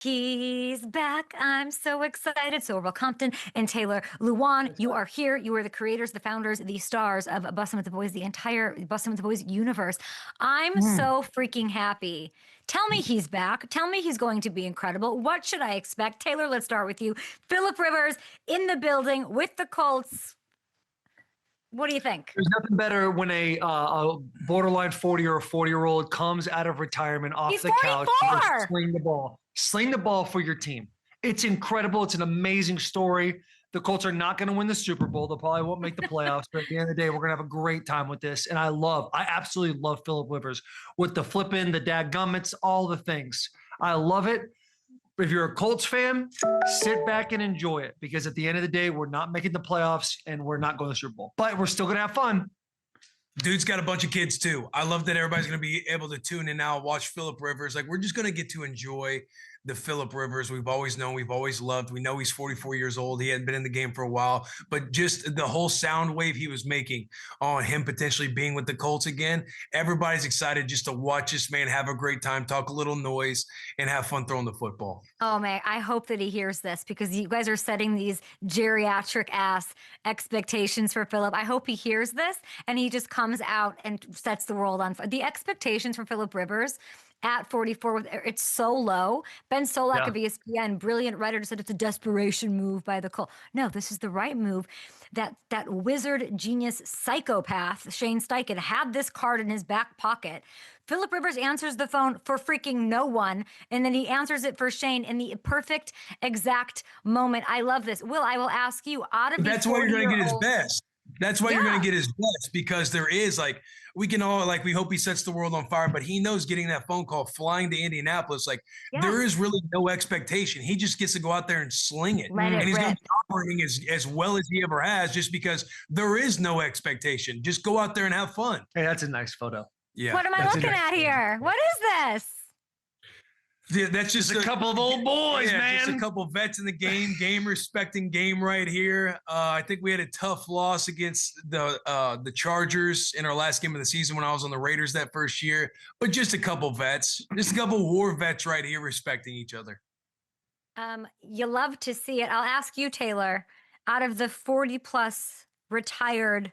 He's back. I'm so excited. So, Will Compton and Taylor Lewan, you are here. You are the creators, the founders, the stars of Bussin' with the Boys, the entire Bussin' with the Boys universe. I'm so freaking happy. Tell me he's back. Tell me he's going to be incredible. What should I expect? Taylor, let's start with you. Philip Rivers in the building with the Colts. What do you think? There's nothing better when a borderline 40 or a 40-year-old comes out of retirement off He's the couch 44. and sling the ball for your team. It's incredible. It's an amazing story. The Colts are not going to win the Super Bowl. They probably won't make the playoffs, but at the end of the day, we're going to have a great time with this. And I absolutely love Philip Rivers with the flipping, the dadgummits, all the things. I love it. If you're a Colts fan, sit back and enjoy it, because at the end of the day, we're not making the playoffs and we're not going to the Super Bowl, but we're still going to have fun. Dude's got a bunch of kids too. I love that everybody's going to be able to tune in now, watch Philip Rivers. Like, we're just going to get to enjoy the Philip Rivers we've always known, we've always loved. We know he's 44 years old. He hadn't been in the game for a while, but just the whole sound wave he was making on him potentially being with the Colts again, everybody's excited just to watch this man have a great time, talk a little noise, and have fun throwing the football. Oh, man, I hope that he hears this, because you guys are setting these geriatric ass expectations for Philip. I hope he hears this and he just comes out and sets the world on fire. The expectations for Philip Rivers at 44, it's so low. Ben Solak of ESPN, brilliant writer, said it's a desperation move by the Colts. No, this is the right move. That wizard genius psychopath, Shane Steichen, had this card in his back pocket. Philip Rivers answers the phone for freaking no one, and then he answers it for Shane in the perfect, exact moment. I love this. Will, I will ask you, out of that's why you're going to get his best. That's why you're going to get his best, because there is, like, we can all, like, we hope he sets the world on fire, but he knows getting that phone call, flying to Indianapolis, like, there is really no expectation. He just gets to go out there and sling it. And he's going to be operating as well as he ever has, just because there is no expectation. Just go out there and have fun. Hey, that's a nice photo. Yeah. What am I looking at here? What is this? Yeah, that's just a couple of old boys, man. Just a couple of vets in the game respecting game right here. I think we had a tough loss against the Chargers in our last game of the season when I was on the Raiders that first year. But just a couple vets, just a couple war vets right here respecting each other. You love to see it. I'll ask you, Taylor, out of the 40-plus retired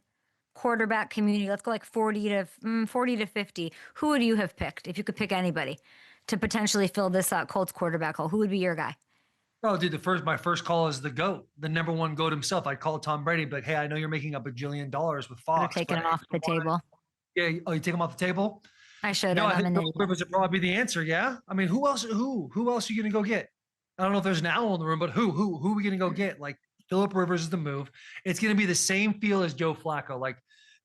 quarterback community, let's go like 40 to 50, who would you have picked if you could pick anybody to potentially fill this Colts quarterback hole? Who would be your guy? Oh, dude, my first call is the GOAT, the number one GOAT himself. I'd call Tom Brady, but hey, I know you're making up $1 billion with Fox. Taking him off the table. Yeah. Oh, you take him off the table? I should. No, I think Philip Rivers would probably be the answer. Yeah. I mean, who else are you going to go get? I don't know if there's an owl in the room, but who are we going to go get? Like, Philip Rivers is the move. It's going to be the same feel as Joe Flacco. Like,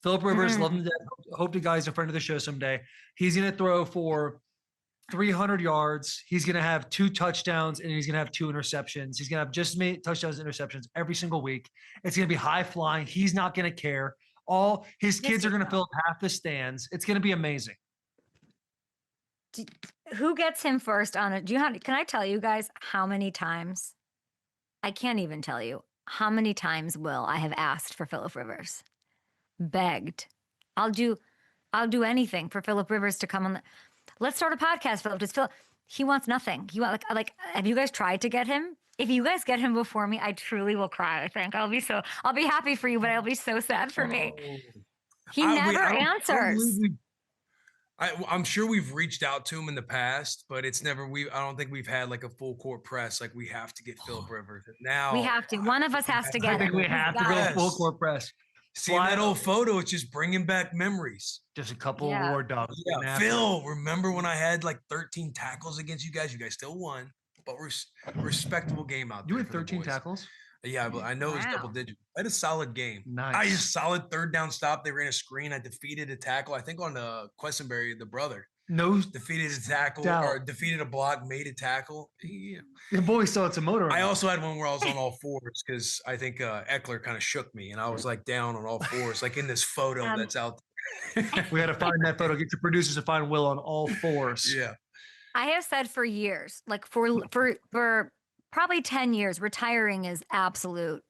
Philip Rivers, love him to death. Hope the guy's a friend of the show someday. He's going to throw for 300 yards. He's going to have 2 touchdowns, and he's going to have 2 interceptions. He's going to have just as many touchdowns and interceptions every single week. It's going to be high flying. He's not going to care. All his kids are going to fill up half the stands. It's going to be amazing. Who gets him first on it? Can I tell you guys how many times? I can't even tell you how many times, Will, I have asked for Philip Rivers. Begged. I'll do anything for Philip Rivers to come on let's start a podcast, Philip. He wants nothing. He wants like have you guys tried to get him? If you guys get him before me, I truly will cry. I think I'll be happy for you, but I'll be so sad for me. He never answers. I'm sure we've reached out to him in the past, but it's never I don't think we've had like a full court press. Like, we have to get Philip Rivers. Now we have to. One of us has to get him. I think we have to go full court press. See that old photo? It's just bringing back memories. Just a couple of war dogs. Yeah, Phil, remember when I had like 13 tackles against you guys? You guys still won, but respectable game out there. You had 13 tackles? Yeah, but I know it was double digit. I had a solid game. Nice. I had a solid third down stop. They ran a screen. I defeated a tackle. I think on Questenberry, the brother. Defeated a tackle or defeated a block, made a tackle. Yeah. Your boy still had some motor. I also had one where I was on all fours because I think Eckler kind of shook me and I was like down on all fours, like in this photo that's out there. We had to find that photo. Get your producers to find Will on all fours. Yeah. I have said for years, like for probably 10 years, retiring is absolute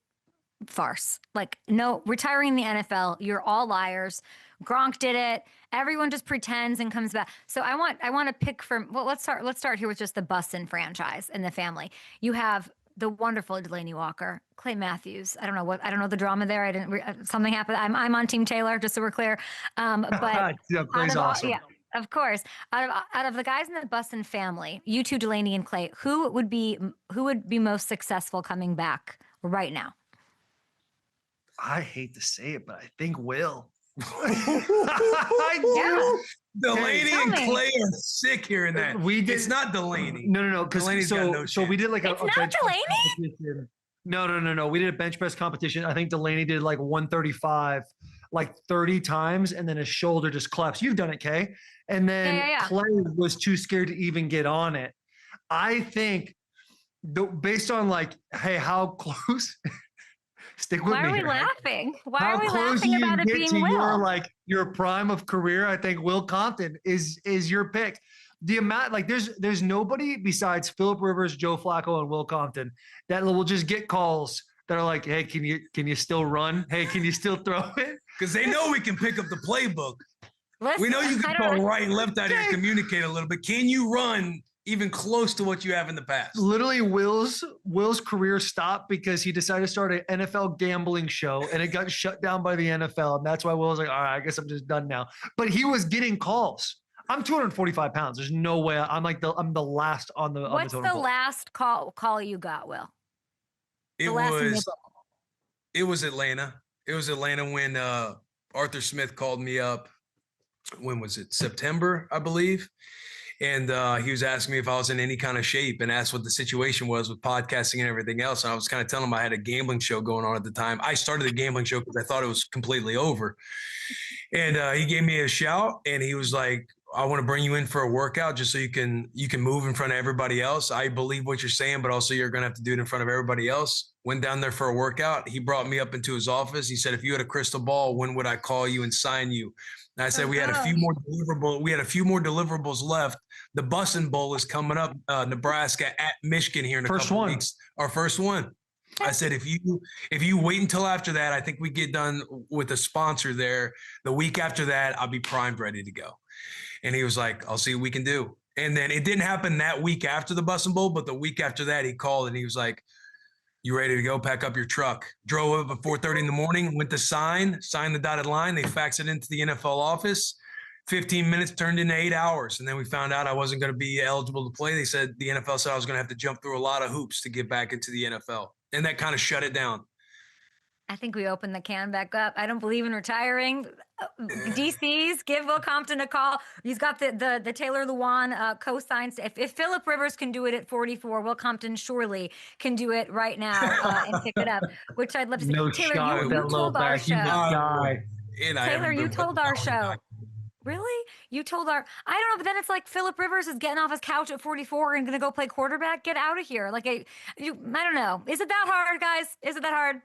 farce. Like, no, retiring in the NFL, you're all liars. Gronk did it. Everyone just pretends and comes back. So I want to pick from, well, let's start here with just the Bussin franchise and the family. You have the wonderful Delaney Walker, Clay Matthews. I don't know the drama there. I didn't, something happened. I'm on Team Taylor, just so we're clear. But yeah, Clay's awesome. yeah, of course. Out of the guys in the Bussin family, you two, Delaney and Clay, who would be most successful coming back right now? I hate to say it, but I think Will. Yeah. Delaney Tell and me. Clay are sick here and that. It's not Delaney. No. Because Delaney's got no so we chance. did like a It's not bench press Delaney? competition. No. We did a bench press competition. I think Delaney did like 135, like 30 times, and then his shoulder just collapsed. You've done it, Kay. And then Yeah. Clay was too scared to even get on it. I think based on like, hey, how close? Stick with Why me. are we here. laughing? Why How are we close laughing you about it get being to Will? your prime of career? I think Will Compton is your pick. The amount, like, there's nobody besides Philip Rivers, Joe Flacco, and Will Compton that will just get calls that are like, hey, can you still run? Hey, can you still throw it? Because they know we can pick up the playbook. Listen, We know you I can don't go know. right and left out here and communicate a little bit. Can you run even close to what you have in the past? Literally, Will's career stopped because he decided to start an NFL gambling show, and it got shut down by the NFL, and that's why Will was like, all right, I guess I'm just done now. But he was getting calls. I'm 245 pounds. There's no way I'm the last on the What's totem the pole. last call you got, Will? It last in the was book. it was Atlanta. It was Atlanta when Arthur Smith called me up. When was it? September, I believe. And he was asking me if I was in any kind of shape and asked what the situation was with podcasting and everything else. And I was kind of telling him I had a gambling show going on at the time. I started the gambling show because I thought it was completely over. And he gave me a shout and he was like, I want to bring you in for a workout just so you can move in front of everybody else. I believe what you're saying, but also you're going to have to do it in front of everybody else. Went down there for a workout. He brought me up into his office. He said, if you had a crystal ball, when would I call you and sign you? And I said, we had a few more deliverables left. The Bussin' Bowl is coming up, Nebraska at Michigan here in a couple weeks. Our first one. I said, if you wait until after that, I think we get done with a sponsor there. The week after that, I'll be primed, ready to go. And he was like, I'll see what we can do. And then it didn't happen that week after the Bussin' Bowl, but the week after that, he called and he was like, you ready to go? Pack up your truck. Drove up at 4:30 in the morning, went to sign the dotted line. They faxed it into the NFL office. 15 minutes turned into 8 hours. And then we found out I wasn't going to be eligible to play. They said the NFL said I was going to have to jump through a lot of hoops to get back into the NFL. And that kind of shut it down. I think we opened the can back up. I don't believe in retiring. DCs, give Will Compton a call. He's got the Taylor Lewan co-signs. If Philip Rivers can do it at 44, Will Compton surely can do it right now and pick it up, which I'd love to see. No Taylor, shot you with that low told our back. He would show. die. Taylor, you told our show. Really? You told our, I don't know, but then it's like Philip Rivers is getting off his couch at 44 and going to go play quarterback. Get out of here. Like, I don't know. Is it that hard, guys? Is it that hard?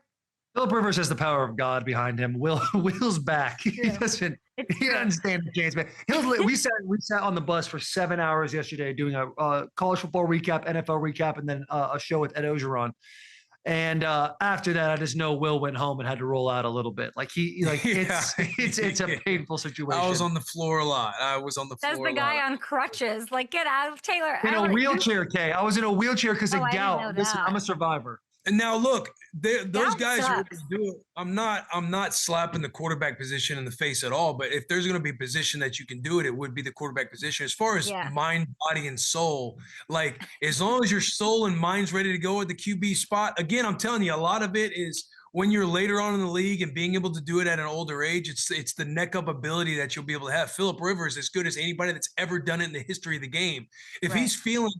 Philip Rivers has the power of God behind him. Will's back. He doesn't stand a chance, man. We sat on the bus for 7 hours yesterday doing a college football recap, NFL recap, and then a show with Ed Ogeron. And after that, I just know Will went home and had to roll out a little bit. It's a painful situation. I was on the floor a lot. That's the guy on crutches. Like, get out of Taylor. In a wheelchair, Kay. I was in a wheelchair because of gout. Listen, I'm a survivor. And now look, those guys are sucks. able to do it. I'm not slapping the quarterback position in the face at all. But if there's going to be a position that you can do it, it would be the quarterback position. As far as mind, body, and soul, like as long as your soul and mind's ready to go at the QB spot. Again, I'm telling you, a lot of it is when you're later on in the league and being able to do it at an older age. It's the neck up ability that you'll be able to have. Philip Rivers is as good as anybody that's ever done it in the history of the game. If he's feeling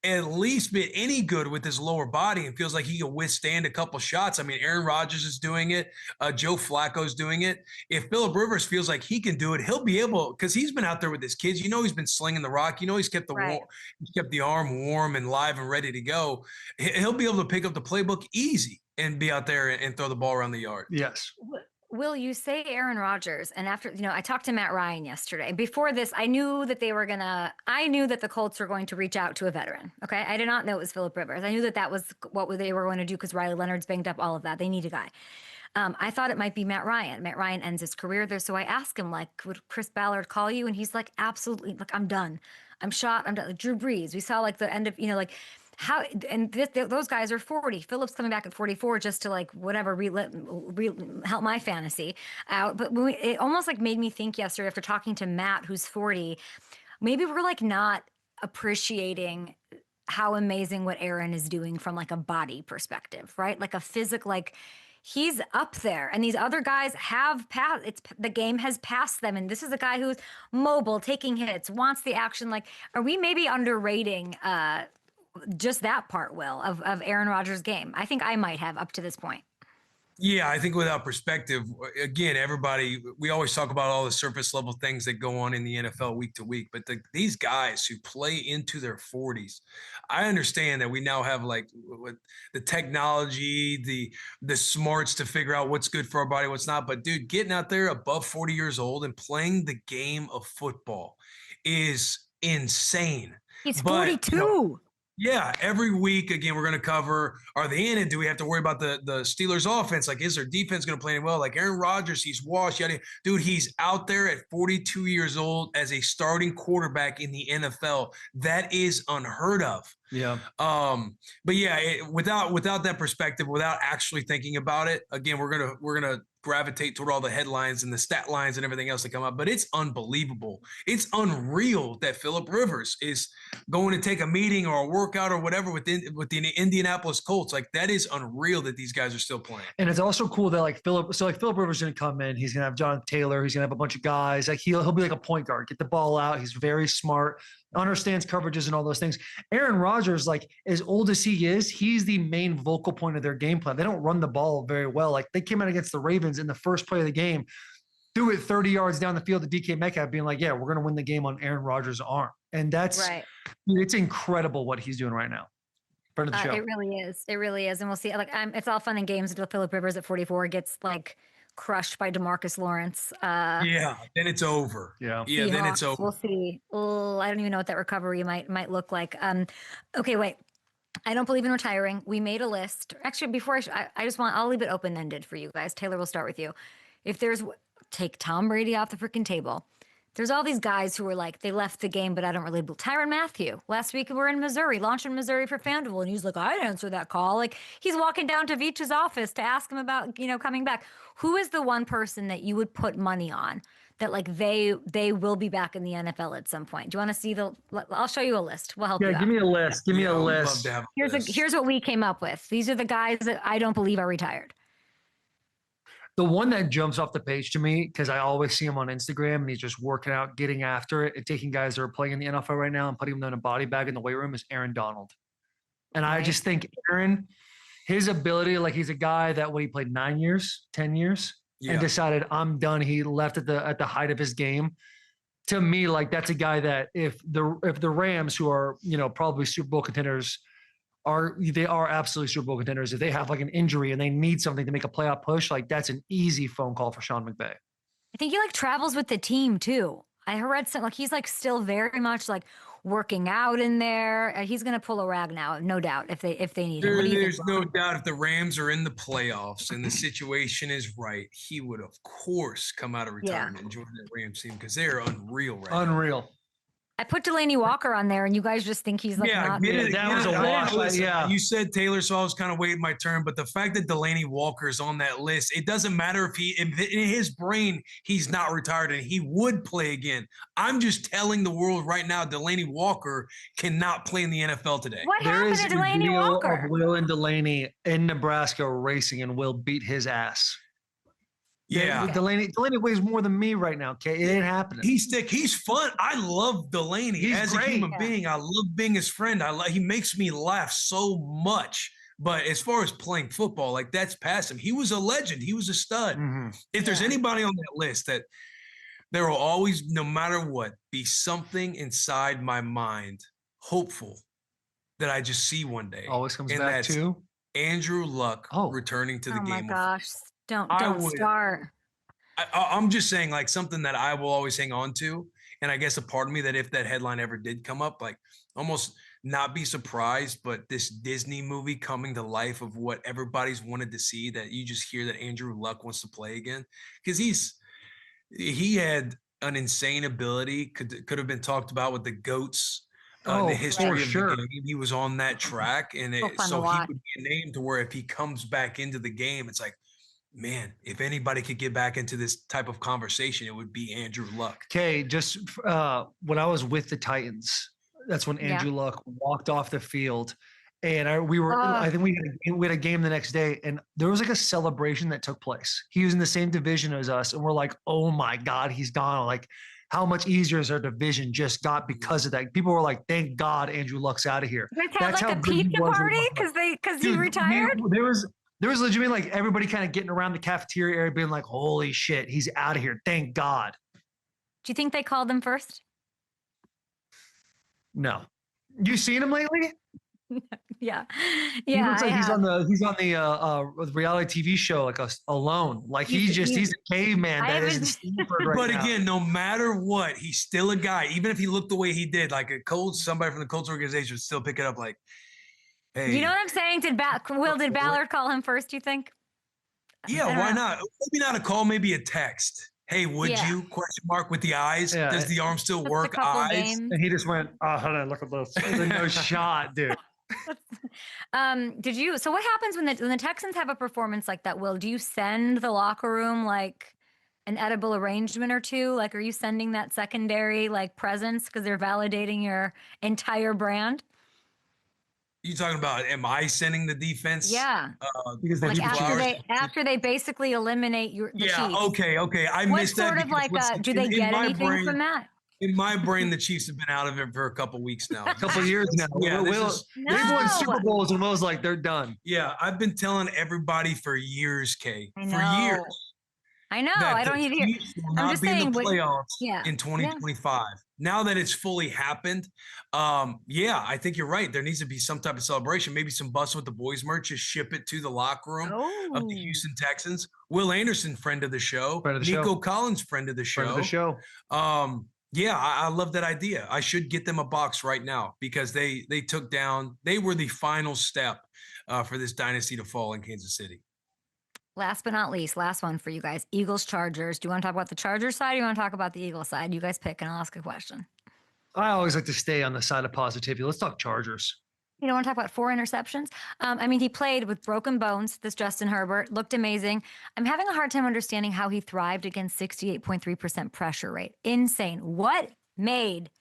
at least bit any good with his lower body and feels like he can withstand a couple shots. I mean, Aaron Rodgers is doing it. Joe Flacco's doing it. If Philip Rivers feels like he can do it, he'll be able, because he's been out there with his kids. You know, he's been slinging the rock. You know, he's kept the arm warm and live and ready to go. He'll be able to pick up the playbook easy and be out there and throw the ball around the yard. Yes. Will, you say Aaron Rodgers, and after, I talked to Matt Ryan yesterday. Before this, I knew that I knew that the Colts were going to reach out to a veteran. Okay. I did not know it was Phillip Rivers. I knew that was what they were going to do because Riley Leonard's banged up, all of that. They need a guy. I thought it might be Matt Ryan. Matt Ryan ends his career there. So I asked him, like, would Chris Ballard call you? And he's like, absolutely. Like, I'm done. I'm shot. I'm done. Like, Drew Brees. We saw like the end of, like, how, and those guys are 40. Phillips coming back at 44 just to like whatever help my fantasy out. But it almost like made me think yesterday after talking to Matt, who's 40, maybe we're like not appreciating how amazing what Aaron is doing from like a body perspective, right? Like a physical, like he's up there, and these other guys have passed. The game has passed them, and this is a guy who's mobile, taking hits, wants the action. Like, are we maybe underrating just that part, Will, of Aaron Rodgers' game? I think I might have up to this point. Yeah, I think without perspective, again, we always talk about all the surface level things that go on in the NFL week to week, but these guys who play into their 40s, I understand that we now have like the technology, the smarts to figure out what's good for our body, what's not. But dude, getting out there above 40 years old and playing the game of football is insane. He's 42. Yeah, every week, again, we're going to cover, are they in it? Do we have to worry about the Steelers offense? Like, is their defense going to play well? Like Aaron Rodgers, he's washed. Dude, he's out there at 42 years old as a starting quarterback in the NFL. That is unheard of. Yeah. But yeah, without that perspective, without actually thinking about it, again, we're gonna gravitate toward all the headlines and the stat lines and everything else that come up. But it's unbelievable. It's unreal that Phillip Rivers is going to take a meeting or a workout or whatever with the Indianapolis Colts. Like, that is unreal that these guys are still playing. And it's also cool that like Phillip Rivers is going to come in. He's going to have Jonathan Taylor. He's going to have a bunch of guys. Like he'll be like a point guard, get the ball out. He's very smart, understands coverages and all those things. Aaron Rodgers, like as old as he is, he's the main vocal point of their game plan. They don't run the ball very well. Like they came out against the Ravens in the first play of the game, threw it 30 yards down the field to DK Metcalf, being like, yeah, we're going to win the game on Aaron Rodgers' arm. And that's, right. It's incredible what he's doing right now. Friend of the show. It really is. It really is. And we'll see. Like, it's all fun and games until Phillip Rivers at 44 gets like crushed by DeMarcus Lawrence. Yeah, then it's over. Yeah, Seahawks, then it's over. We'll see. Oh, I don't even know what that recovery might look like. Okay, wait. I don't believe in retiring. We made a list. Actually, before I'll leave it open-ended for you guys. Taylor, we'll start with you. Take Tom Brady off the freaking table. There's all these guys who are like, they left the game, but I don't really believe. Tyrann Mathieu. Last week we're in Missouri, launching Missouri for FanDuel, and he's like, I'd answer that call. Like he's walking down to Veach's office to ask him about, coming back. Who is the one person that you would put money on that like they will be back in the NFL at some point? Do you want to see I'll show you a list. We'll help you out. Give me a list. Give me a list. Here's what we came up with. These are the guys that I don't believe are retired. The one that jumps off the page to me, because I always see him on Instagram and he's just working out, getting after it, and taking guys that are playing in the NFL right now and putting them in a body bag in the weight room, is Aaron Donald. And I just think Aaron, his ability, like he's a guy that when he played 9 years, 10 years, and decided I'm done, he left at the height of his game. To me, like that's a guy that if the Rams, who are probably Super Bowl contenders, they are absolutely Super Bowl contenders. If they have like an injury and they need something to make a playoff push, like that's an easy phone call for Sean McVay. I think he like travels with the team too. I read something like he's like still very much like working out in there. He's going to pull a rag now, no doubt, if they need him. There's no doubt if the Rams are in the playoffs and the situation is right, he would of course come out of retirement and join the Rams team because they're unreal right now. Unreal. I put Delaney Walker on there, and you guys just think he's like not. That was a wash. Yeah, you said Taylor, so I was kind of waiting my turn. But the fact that Delaney Walker is on that list, it doesn't matter if in his brain he's not retired and he would play again. I'm just telling the world right now, Delaney Walker cannot play in the NFL today. What happened to Delaney Walker? Of Will and Delaney in Nebraska racing, and Will beat his ass. Yeah. Delaney weighs more than me right now, okay? It ain't happening. He's thick. He's fun. I love Delaney. He's great. A human being. I love being his friend. He makes me laugh so much. But as far as playing football, like that's past him. He was a legend. He was a stud. Mm-hmm. If there's anybody on that list that there will always, no matter what, be something inside my mind, hopeful that I just see one day. Always comes back to Andrew Luck returning to the game. Oh my gosh. Don't start. I'm just saying, like, something that I will always hang on to. And I guess a part of me that if that headline ever did come up, like almost not be surprised, but this Disney movie coming to life of what everybody's wanted to see, that you just hear that Andrew Luck wants to play again. Because he had an insane ability, could have been talked about with the GOATs. In the Oh, history for of sure. the game, he was on that track, and So fun to so he watch. would be a name to where if he comes back into the game, it's like, man, if anybody could get back into this type of conversation, it would be Andrew Luck. Okay, just when I was with the Titans, that's when Yeah. Andrew Luck walked off the field, and I Ugh. think we had a game the next day, and there was like a celebration that took place. He was in the same division as us, and we're like, oh my God, he's gone. Like, how much easier is our division just got because of that? People were like, thank God Andrew Luck's out of here. You guys had That's like how a good he pizza was. party because he Dude, retired. there was legitimately like everybody kind of getting around the cafeteria area being like, holy shit, he's out of here. Thank God. Do you think they called him first? No. You seen him lately? Yeah, He yeah. looks like he's on the reality TV show like Alone. Like he's a caveman that is in Stanford right But now. again, no matter what, he's still a guy. Even if he looked the way he did, like somebody from the Colts organization would still pick it up like, hey. You know what I'm saying? Did Ballard call him first, you think? Yeah, why not? Maybe not a call, maybe a text. Hey, would you? Question mark with the eyes. Yeah. Does the arm still Just a work? couple Eyes. games. And he just went, oh, hold on, look at this. No shot, dude. So what happens when the Texans have a performance like that, Will? Do you send the locker room like an edible arrangement or two? Like, are you sending that secondary like presence because they're validating your entire brand? You talking about? Am I sending the defense? Yeah. Because they Like beat the Chiefs. after they basically eliminate the Chiefs. Okay. I What missed that. sort of like do they get anything from that? In my brain, the Chiefs have been out of it for a couple weeks now. A couple years now. Yeah, they've won Super Bowls and Will's like, they're done. Yeah, I've been telling everybody for years, Kay. I know. For years. I know. I don't need to hear. I'm just saying, in the playoffs in 2025. Yeah. Now that it's fully happened, I think you're right. There needs to be some type of celebration, maybe some Bussin' with the Boys merch. Just ship it to the locker room of the Houston Texans. Will Anderson, friend of the show. Nico Collins, friend of the show. I love that idea. I should get them a box right now because they were the final step for this dynasty to fall in Kansas City. Last but not least, last one for you guys. Eagles, Chargers. Do you want to talk about the Chargers side or you want to talk about the Eagles side? You guys pick and I'll ask a question. I always like to stay on the side of positivity. Let's talk Chargers. You don't want to talk about 4 interceptions? He played with broken bones, this Justin Herbert. Looked amazing. I'm having a hard time understanding how he thrived against 68.3% pressure rate. Insane. What made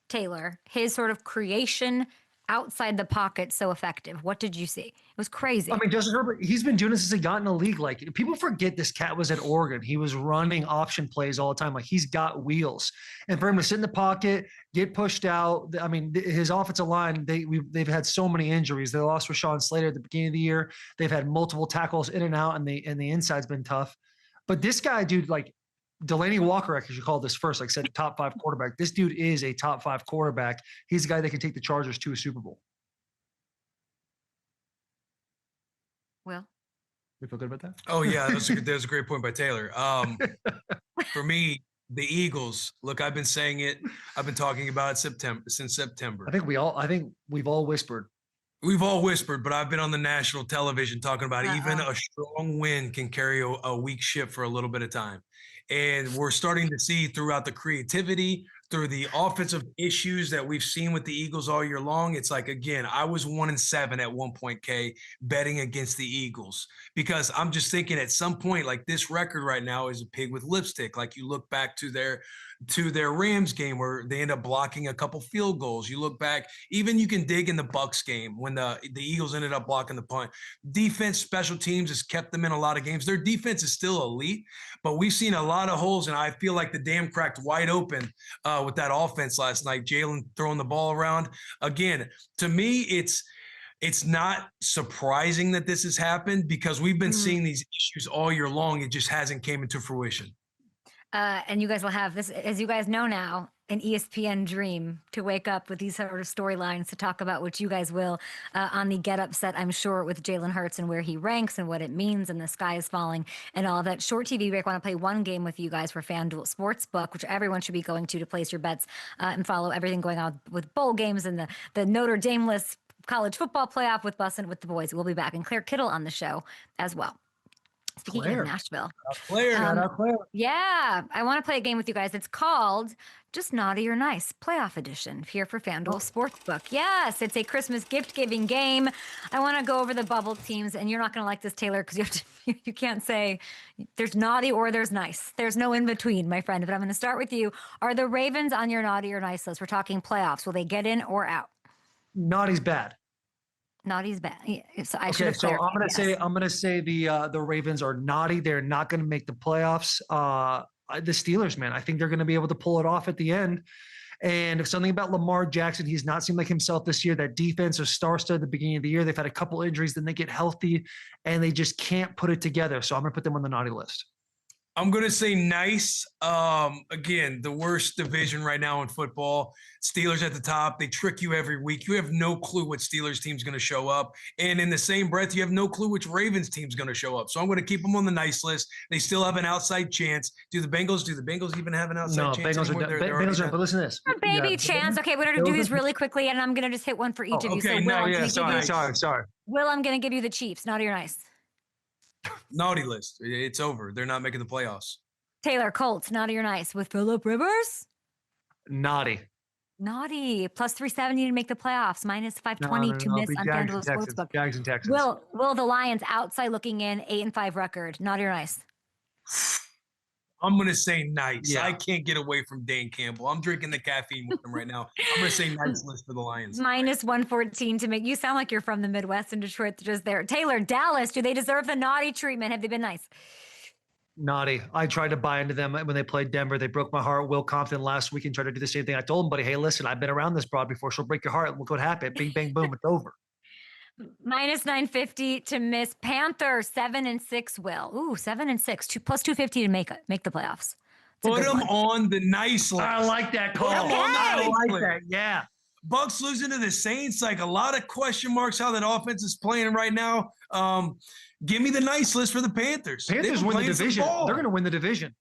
Taylor, his sort of creation outside the pocket, so effective? What did you see? It was crazy. I mean, Justin Herbert, he's been doing this since he got in the league. Like, people forget this cat was at Oregon. He was running option plays all the time. Like, he's got wheels. And for him to sit in the pocket, get pushed out, I mean, his offensive line, they've had so many injuries. They lost Rashawn Slater at the beginning of the year. They've had multiple tackles in and out, and the inside's been tough. But this guy, dude, like, Delaney Walker, I should call this first, like I said, top 5 quarterback. This dude is a top 5 quarterback. He's a guy that can take the Chargers to a Super Bowl. Will? We feel good about that? Oh, yeah. That was a great point by Taylor. For me, the Eagles, look, I've been saying it. I've been talking about it since September. I think we've all whispered. We've all whispered, but I've been on the national television talking about even a strong wind can carry a weak ship for a little bit of time. And we're starting to see throughout the creativity, through the offensive issues that we've seen with the Eagles all year long. It's like, again, I was 1-7 at one point, Kay, betting against the Eagles, because I'm just thinking at some point, like, this record right now is a pig with lipstick. Like, you look back to their Rams game where they end up blocking a couple field goals. You look back, even you can dig in the Bucks game when the Eagles ended up blocking the punt. Defense, special teams has kept them in a lot of games. Their defense is still elite, but we've seen a lot of holes, and I feel like the dam cracked wide open with that offense last night. Jalen throwing the ball around. Again, to me, it's not surprising that this has happened because we've been seeing these issues all year long. It just hasn't came into fruition. And you guys will have this, as you guys know now, an ESPN dream to wake up with these sort of storylines to talk about, which you guys will on the Get Upset, I'm sure, with Jalen Hurts and where he ranks and what it means and the sky is falling and all of that. Short TV break. I want to play one game with you guys for FanDuel Sportsbook, which everyone should be going to place your bets and follow everything going on with bowl games and the Notre Dame-less college football playoff with Bussin' with the boys. We'll be back. And Claire Kittle on the show as well. Speaking Claire. of Nashville. Claire. Yeah, I want to play a game with you guys. It's called Just Naughty or Nice Playoff Edition here for FanDuel Sportsbook. Yes, it's a Christmas gift-giving game. I want to go over the bubble teams, and you're not going to like this, Taylor, because you can't say there's naughty or there's nice. There's no in between, my friend. But I'm going to start with you. Are the Ravens on your naughty or nice list? We're talking playoffs. Will they get in or out? Naughty's bad. Naughty's bad. Yeah, so I Okay, so I'm gonna say the Ravens are naughty. They're not gonna make the playoffs. The Steelers, man, I think they're gonna be able to pull it off at the end. And if something about Lamar Jackson, he's not seemed like himself this year. That defense is star-studded at the beginning of the year. They've had a couple injuries, then they get healthy, and they just can't put it together. So I'm gonna put them on the naughty list. I'm going to say nice. Again, the worst division right now in football. Steelers at the top. They trick you every week. You have no clue what Steelers team's going to show up. And in the same breath, you have no clue which Ravens team's going to show up. So I'm going to keep them on the nice list. They still have an outside chance. Do the Bengals even have an outside chance? Bengals are, but listen to this. A baby chance. Okay, we're going to do these really quickly, and I'm going to just hit one for each of you. Okay, Sorry. Will, I'm going to give you the Chiefs. Naughty or nice? Naughty list. It's over. They're not making the playoffs. Taylor, Colts, naughty or nice with Phillip Rivers? Naughty. Naughty. Plus 370 to make the playoffs. Minus 520 to miss on FanDuel Sportsbook. Jags and Texans. Will the Lions outside looking in 8-5 record? Naughty or nice? I'm going to say nice. Yeah. I can't get away from Dan Campbell. I'm drinking the caffeine with him right now. I'm going to say nice list for the Lions. Minus 114 to make. You sound like you're from the Midwest and Detroit just there. Taylor, Dallas, do they deserve the naughty treatment? Have they been nice? Naughty. I tried to buy into them when they played Denver. They broke my heart. Will Compton last week and tried to do the same thing. I told him, buddy, hey, listen, I've been around this broad before. She'll break your heart. Look what happened. Bing, bang, boom. It's over. Minus 950 to miss. Panthers 7-6. Will 7-6. Plus 250 to make the playoffs. Put them on the nice list. I like that call. I like that. Yeah. Bucks losing to the Saints, like a lot of question marks how that offense is playing right now. Give me the nice list for the Panthers. Panthers win the division. They're going to win the division.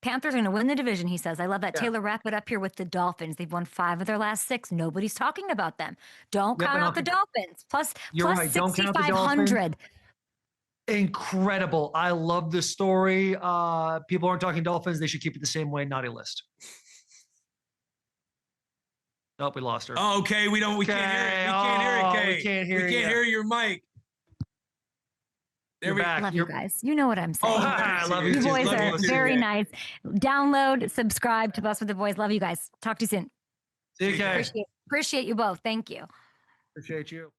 Panthers are going to win the division, he says. I love that. Yeah. Taylor, wrap it up here with the Dolphins. They've won 5 of their last 6. Nobody's talking about them. Don't count out the Dolphins. Plus 6,500. Incredible. I love the story. People aren't talking Dolphins. They should keep it the same way. Naughty list. Nope, we lost her. Oh, okay. We can't hear it. Kay. We can't hear your mic. There we go. Love you guys. You know what I'm saying. I love you. You boys are very nice. Download, subscribe to Bus with the Boys. Love you guys. Talk to you soon. See you guys. Appreciate you both. Thank you. Appreciate you.